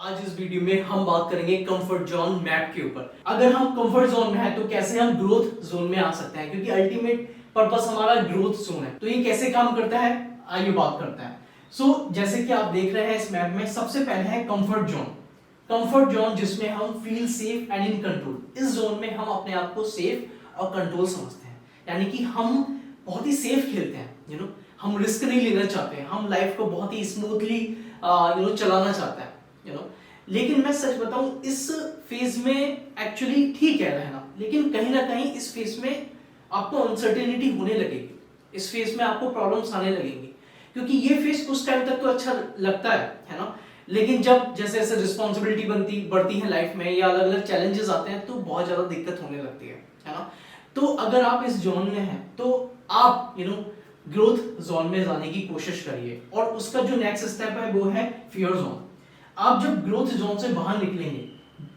आज इस वीडियो में हम बात करेंगे कंफर्ट जोन मैप के ऊपर। अगर हम कंफर्ट जोन में हैं तो कैसे हम ग्रोथ जोन में आ सकते हैं, क्योंकि अल्टीमेट पर्पस हमारा ग्रोथ जोन है। तो ये कैसे काम करता है आइए बात करते हैं। जैसे कि आप देख रहे हैं इस मैप में, सबसे पहले है कंफर्ट जोन। कंफर्ट जोन जिसमें हम feel safe and in control. इस जोन में हम अपने आप को सेफ और कंट्रोल समझते हैं, यानी कि हम बहुत ही सेफ खेलते हैं। हम रिस्क नहीं लेना चाहते हैं, हम लाइफ को बहुत ही स्मूथली चलाना चाहते हैं। लेकिन मैं सच बताऊं, इस फेज में एक्चुअली ठीक है रहना, लेकिन कहीं ना कहीं इस फेज में आपको अनसर्टेनिटी होने लगेगी, इस फेज में आपको प्रॉब्लम्स आने लगेंगी, क्योंकि ये फेज कुछ टाइम तक तो अच्छा लगता है ना। लेकिन जब जैसे जैसे रिस्पॉन्सिबिलिटी बढ़ती है लाइफ में या अलग अलग चैलेंजेस आते हैं तो बहुत ज्यादा दिक्कत होने लगती है ना। तो अगर आप इस जोन में हैं तो आप ग्रोथ जोन में जाने की कोशिश करिए, और उसका जो नेक्स्ट स्टेप है वो है फियर जोन। आप जब ग्रोथ जोन से बाहर निकलेंगे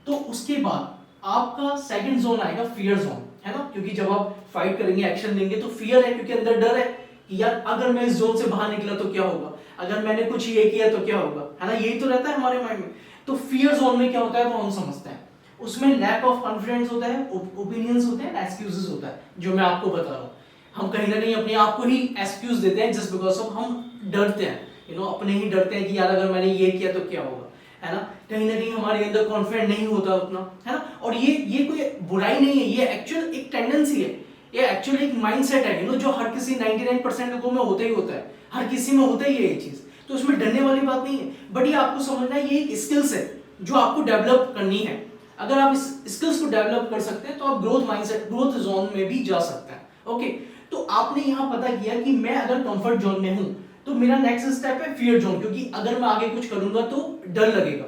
तो उसके बाद आपका सेकंड जोन आएगा फियर जोन, है ना। क्योंकि जब आप फाइट करेंगे, एक्शन लेंगे तो फियर है, क्योंकि अंदर डर है कि यार अगर मैं इस जोन से बाहर निकला तो क्या होगा, अगर मैंने कुछ ये किया तो क्या होगा, है ना। यही तो रहता है हमारे माइंड में। तो फियर जोन में क्या होता है वो हम समझते हैं। उसमें लैक ऑफ कॉन्फिडेंस होता है, ओपिनियंस होते हैं, एक्सक्यूजेस होता है, जो मैं आपको बता रहा हूँ। हम कहीं ना कहीं अपने आप को ही एक्सक्यूज देते हैं जस्ट बिकॉज ऑफ हम डरते हैं, अपने ही डरते हैं कि यार अगर मैंने ये किया तो क्या होगा, है ना। कहीं ना कहीं हमारे अंदर कॉन्फिडेंट नहीं होता उतना, है ना। और ये कोई बुराई नहीं है, ये एक्चुअल एक टेंडेंसी है, ये एक्चुअल एक माइंडसेट है, जो हर किसी 99% लोगों में होता ही होता है, हर किसी में होता ही है ये चीज। तो उसमें डरने वाली बात नहीं है, बट ये आपको समझना है ये एक स्किल्स है जो आपको डेवलप करनी है। अगर आप इस स्किल्स को डेवलप कर सकते हैं तो आप ग्रोथ माइंडसेट, ग्रोथ जोन में भी जा सकते हैं। ओके, तो आपने यहां पता किया कि मैं अगर कंफर्ट जोन में हूं तो मेरा नेक्स्ट स्टेप है फियर जोन, क्योंकि अगर मैं आगे कुछ करूंगा तो डर लगेगा।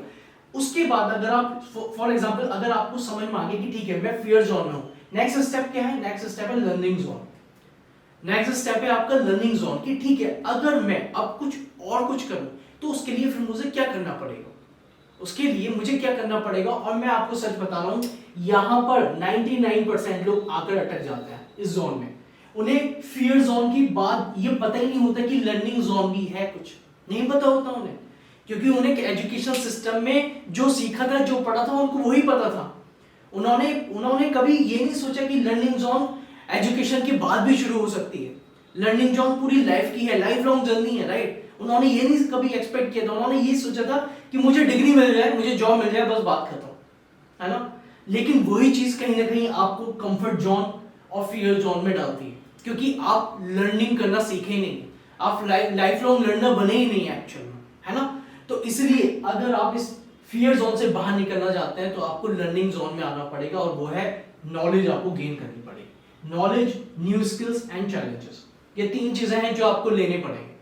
उसके बाद अगर आप फॉर एग्जांपल अगर आपको समझ में आ गया कि ठीक है मैं फियर जोन में हूं, नेक्स्ट स्टेप क्या है? नेक्स्ट स्टेप है लर्निंग जोन। नेक्स्ट स्टेप है आपका लर्निंग जोन कि ठीक है अगर मैं अब कुछ करूं तो उसके लिए फिर मुझे क्या करना पड़ेगा, उसके लिए मुझे क्या करना पड़ेगा। और मैं आपको सच बता रहा हूं, यहां पर 99% लोग आकर अटक जाते हैं इस जोन में। उन्हें फियर जोन की बात ये पता ही नहीं होता कि लर्निंग जोन भी है, कुछ नहीं पता होता उन्हें, क्योंकि उन्हें एजुकेशन सिस्टम में जो सीखा था, जो पढ़ा था, उनको वही पता था। उन्होंने कभी ये नहीं सोचा कि लर्निंग जोन एजुकेशन के बाद भी शुरू हो सकती है। लर्निंग जोन पूरी लाइफ की है, लाइफ लॉन्ग जर्नी है, राइट। उन्होंने ये नहीं कभी एक्सपेक्ट किया था, उन्होंने ये सोचा था कि मुझे डिग्री मिल जाए, मुझे जॉब मिल जाए, बस बात खत्म, है ना। लेकिन वही चीज कहीं ना कहीं आपको कंफर्ट जोन और फियर जोन में डालती है, क्योंकि आप लर्निंग करना सीखे ही नहीं, आप लाइफ लॉन्ग लर्नर बने ही नहीं एक्चुअल में, है ना। तो इसलिए अगर आप इस फियर जोन से बाहर निकलना चाहते हैं तो आपको लर्निंग जोन में आना पड़ेगा, और वो है नॉलेज आपको गेन करनी पड़ेगी। Knowledge, new skills and challenges, ये तीन चीजें हैं जो आपको लेने पड़ेंगे।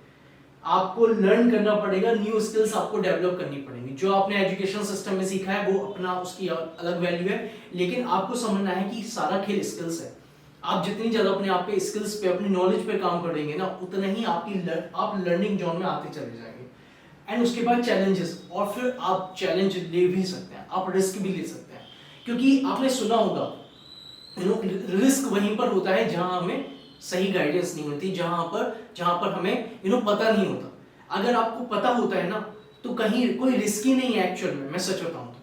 आपको लर्न करना पड़ेगा, न्यू स्किल्स आपको डेवलप करनी पड़ेंगी। जो आपने एजुकेशन सिस्टम में सीखा है वो अपना, उसकी अलग वैल्यू है, लेकिन आपको समझना है कि सारा खेल स्किल्स है। आप जितनी ज्यादा अपने आप पे स्किल्स पे, अपनी नॉलेज पे काम करेंगे ना, उतना ही आप लर्निंग जोन में आते चले जाएंगे। एंड उसके बाद चैलेंजेस, और फिर आप चैलेंज ले भी सकते हैं, आप रिस्क भी ले सकते हैं, क्योंकि आपने सुना होगा रिस्क वहीं पर होता है जहां हमें सही गाइडेंस नहीं मिलती, जहां पर हमें पता नहीं होता। अगर आपको पता होता है ना तो कहीं कोई रिस्क ही नहीं है एक्चुअल में, मैं सच बताऊं तो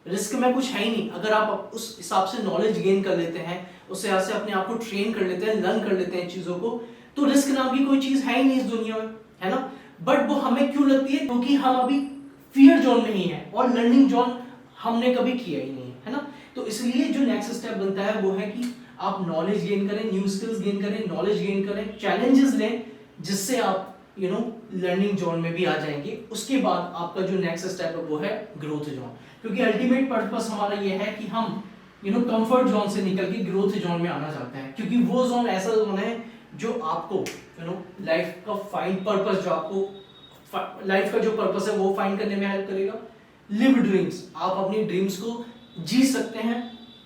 रिस्क में कुछ है ही नहीं। अगर आप उस हिसाब से नॉलेज गेन कर लेते हैं, उस हिसाब से अपने आप को ट्रेन कर लेते हैं, लर्न कर लेते हैं चीजों को, तो रिस्क नाम की कोई चीज है ही नहीं इस दुनिया में, है ना। बट वो हमें क्यों लगती है? क्योंकि हम अभी फियर जोन में ही है और लर्निंग जोन हमने कभी किया ही नहीं है ना। तो इसलिए जो नेक्स्ट स्टेप बनता है वो है कि आप नॉलेज गेन करें, न्यू स्किल्स गेन करें, नॉलेज गेन करें, चैलेंजेस लें, जिससे आप लर्निंग जोन में भी आ जाएंगे। उसके बाद आपका जो नेक्स्ट स्टेप है वो है ग्रोथ जोन, क्योंकि अल्टीमेट पर्पस हमारा ये है कि हम कंफर्ट जोन से निकल के ग्रोथ जोन में आना चाहते हैं, क्योंकि वो जोन ऐसा जोन है जो आपको लाइफ का फाइंड पर्पस, जो आपको लाइफ का जो पर्पस है वो फाइंड करने में हेल्प करेगा। लिव ड्रीम्स, आप अपनी ड्रीम्स को जी सकते हैं,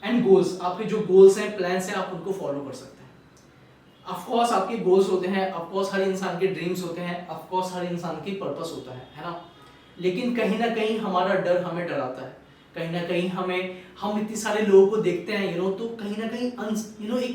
एंड गोल्स, आपके जो गोल्स हैं, प्लान्स हैं, आप उनको फॉलो कर सकते हैं। ऑफ कोर्स आपके गोल्स होते हैं, ऑफ कोर्स हर इंसान के ड्रीम्स होते हैं, ऑफ कोर्स हर इंसान की पर्पस होता है ना। लेकिन कहीं ना कहीं हमारा डर हमें डराता है, कहीं ना कहीं हम इतने सारे लोगों को देखते हैं तो कहीं ना कहीं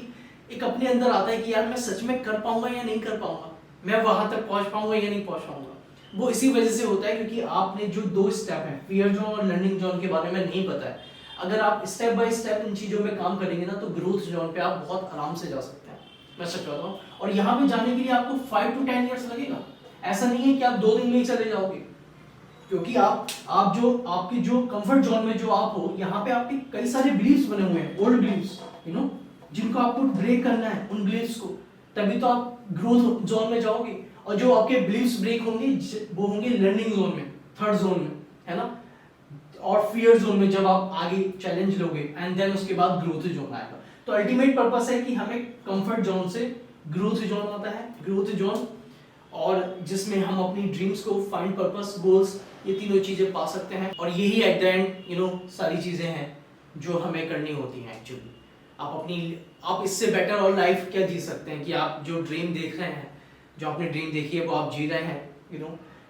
एक अपने अंदर आता है कि यार मैं सच में कर पाऊंगा या नहीं कर पाऊंगा, मैं वहां तक पहुंच पाऊंगा या नहीं पहुंच पाऊंगा। वो इसी वजह से होता है क्योंकि आपने जो 2 स्टेप हैं, फियर जोन और लर्निंग जोन के बारे में नहीं पता है। अगर आप स्टेप बाय स्टेप इन चीज़ों में काम करेंगे ना, तो ग्रोथ जोन पे आप बहुत आराम से जा सकते हैं, मैं सच कहता हूँ। और यहाँ पे जाने के लिए आपको 5 to 10 ईयर्स लगेगा। ऐसा नहीं है कि आप 2 दिन में ही चले जाओगे, क्योंकि आप जो आपकी जो कंफर्ट जोन में जो आप हो, यहाँ पे आपके कई सारे बिलीव्स बने हुए हैं, ओल्ड बिलीव्स, जिनको आपको ब्रेक करना है, उन बिलीव्स को, तभी तो आप ग्रोथ जोन में जाओगे। और जो आपके बिलीव्स ब्रेक होंगे वो होंगे लर्निंग जोन में, थर्ड जोन में, है ना, और फियर जोन में जब आप आगे चैलेंज लोगे, एंड देन उसके बाद ग्रोथ जोन आएगा। तो अल्टीमेट पर्पस है कि हमें कंफर्ट जोन से ग्रोथ जोन आता है, ग्रोथ जोन, और जिसमें हम अपनी ड्रीम्स को, फाइंड पर्पस, गोल्स, ये तीनों चीजें पा सकते हैं। और यही एट द एंड सारी चीजें हैं जो हमें करनी होती हैं एक्चुअली। आप इससे बेटर और लाइफ क्या जी सकते हैं कि आप जो ड्रीम देख रहे हैं, जो आपने ड्रीम देखी है वो आप जी रहे हैं,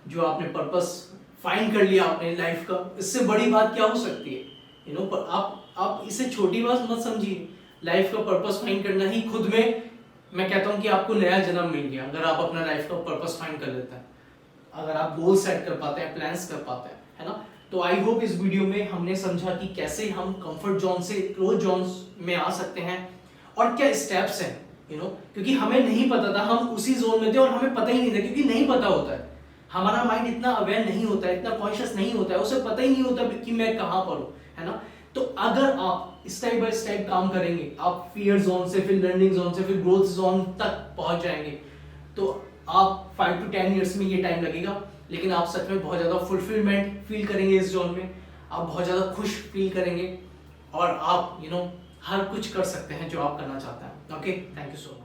जो आपने पर्पस फाइंड कर लिया अपने लाइफ का, इससे बड़ी बात क्या हो सकती है। पर आप इसे छोटी बात मत समझिए। लाइफ का पर्पस फाइंड करना ही खुद में, मैं कहता हूँ कि आपको नया जन्म मिल गया अगर आप अपना लाइफ का पर्पस फाइंड कर लेते हैं, अगर आप गोल सेट कर पाते हैं, प्लान्स कर पाते हैं, है ना। तो आई होप इस वीडियो में हमने समझा कि कैसे हम कंफर्ट जोन से ग्रोथ जोन में आ सकते हैं और क्या स्टेप्स हैं, क्योंकि हमें नहीं पता था, हम उसी जोन में थे और हमें पता ही नहीं था, क्योंकि नहीं पता होता है। हमारा माइंड इतना अवेयर नहीं होता है, इतना कॉन्शियस नहीं होता है, उसे पता ही नहीं होता कि मैं कहाँ पर हूँ, है ना। तो अगर आप स्टेप बाय स्टेप काम करेंगे, आप फियर जोन से फिर लर्निंग जोन से फिर ग्रोथ जोन तक पहुंच जाएंगे, तो आप 5 to 10 ईयर्स में ये टाइम लगेगा, लेकिन आप सच में बहुत ज़्यादा फुलफिलमेंट फील करेंगे इस जोन में, आप बहुत ज़्यादा खुश फील करेंगे और आप हर कुछ कर सकते हैं जो आप करना चाहते हैं। Okay, thank you so much.